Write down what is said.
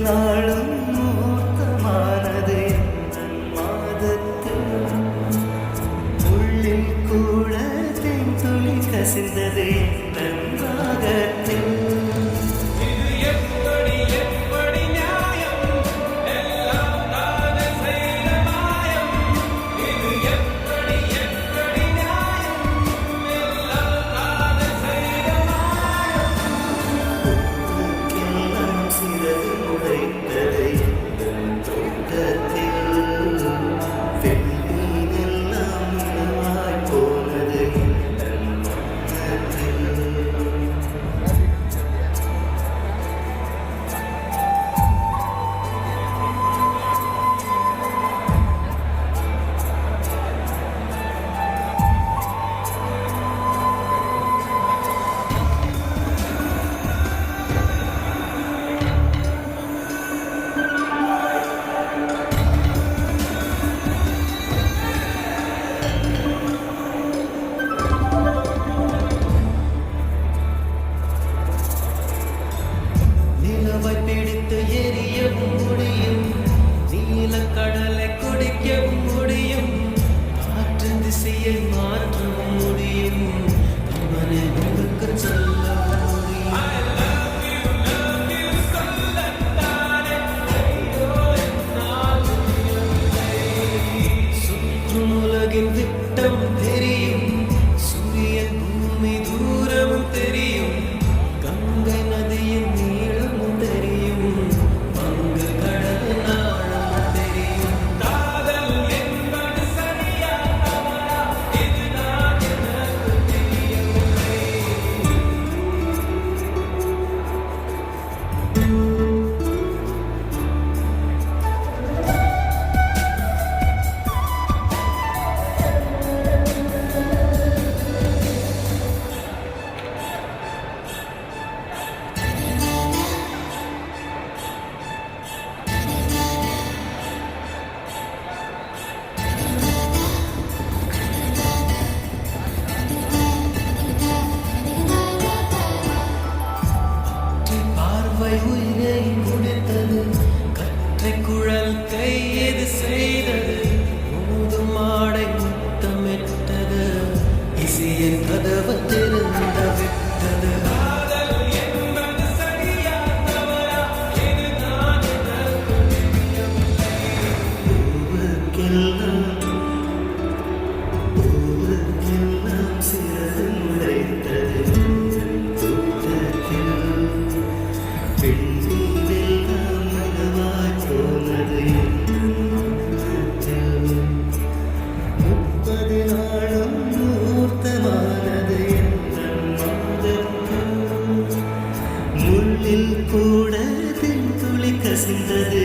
நாளும் மூர்த்தமானது மாதத்தில் உள்ளில் கூட தென்துளி கசிந்தது நன்றாகத்தில் பிடித்து எரியவும் முடியும், நீலக்கடலை குடிக்கவும் முடியும், காற்று திசையை மாற்றவும் முடியும், அவனை உங்களுக்கு சொல்லவும் முடியும். சுற்றும் உலகின் விட்டம் தெரியும், சூரியன் பூமி தூரமும் தெரியும், கங்கை நதியின் நீளமும் தெரியும், பங்கு கடல் நாளமும் தெரியும். காதல் என்பது சரியா தவறா, இதுதான் எனக்கு தெரியவில்லை. உயிரை கொடுத்தது, கற்றை குழல் கையது செய்தது, ஊதும் ஆடை முத்தமிட்டது, இசையின் கதவு திறந்த விட்டது. முள்ளில் கூட தென்துளி கசிந்தது.